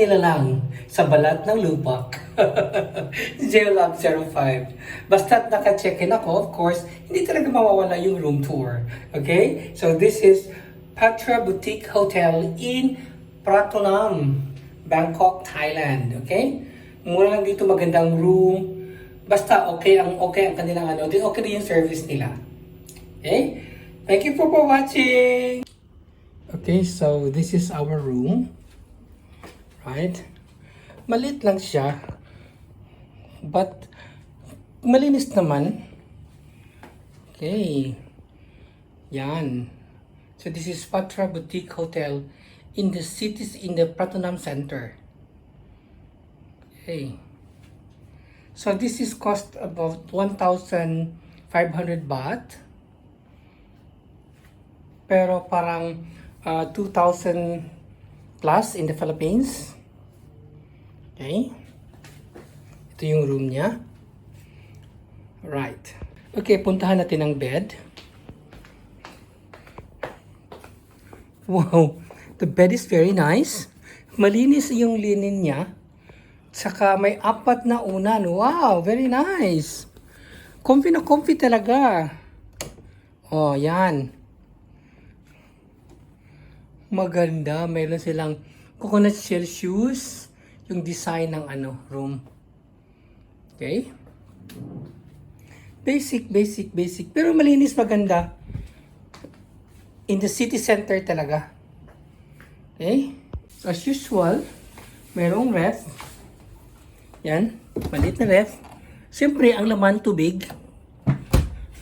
nila lang sa balat ng lupak. JLab05. Basta't naka-check-in ako, of course, hindi talaga mawawala yung room tour. Okay? So this is Patra Boutique Hotel in Pratunam, Bangkok, Thailand. Okay? Mura lang dito, magandang room. Basta okay ang kanilang ano, din okay din yung service nila. Okay? Thank you for watching. Okay, so this is our room. Right? Maliit lang siya. But malinis naman. Okay. Yan. So this is Patra Boutique Hotel in the Pratunam Center. Okay. So this is cost about 1,500 baht. Pero parang 2,000 plus in the Philippines. Okay. Ito yung room niya. Right. Okay, puntahan natin ang bed. Wow. The bed is very nice. Malinis yung linen niya. Saka may 4 na unan. Wow, very nice. Comfy na comfy talaga. Oh, yan. Maganda. Mayroon silang coconut shell shoes. Yung design ng room. Okay? Basic. Pero malinis, maganda. In the city center talaga. Okay? So as usual, mayroong ref. Yan. Maliit na ref. Siyempre, ang laman tubig.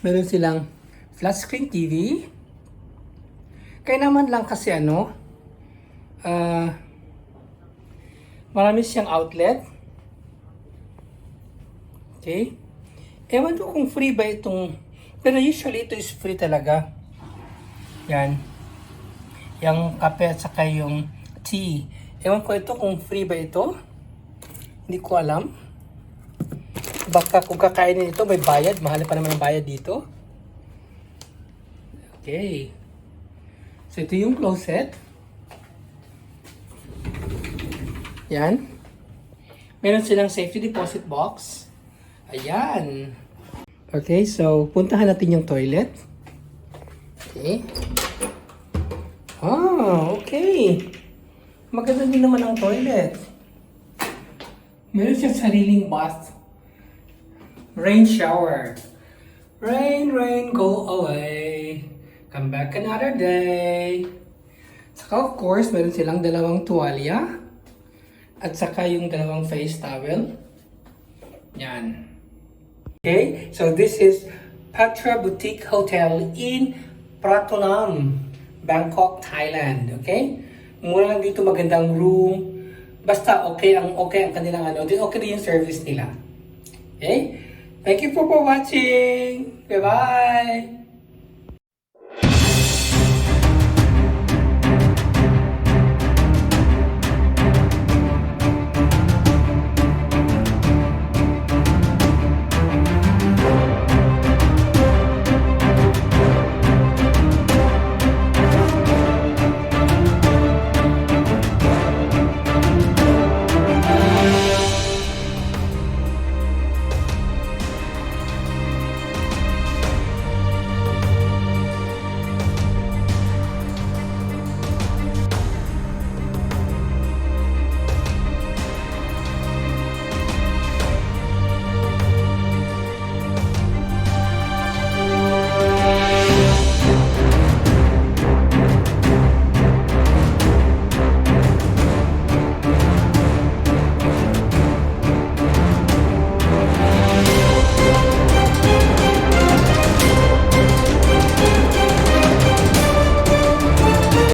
Meron silang flat screen TV. Kaya naman lang kasi marami siyang outlet. Okay? Ewan ko kung free ba itong... Pero usually ito is free talaga. Yan. Yung kape at saka yung tea. Ewan ko ito kung free ba ito. Hindi ko alam. Baka kung kakainin ito may bayad. Mahal pa naman ang bayad dito. Okay. So ito yung closet. Yan. Meron silang safety deposit box. Ayan. Okay, so puntahan natin yung toilet. Okay. Okay. Maganda din naman ang toilet. Meron siyang sariling bath. Rain shower. Rain, go away. Come back another day. Saka of course, meron silang dalawang tuwalya. At saka yung dalawang face towel. Yan. Okay, so this is Patra Boutique Hotel in Pratunam, Bangkok, Thailand. Okay? Mura lang dito, magandang room. Basta okay ang kanilang din okay din yung service nila. Okay? Thank you for watching. Bye-bye.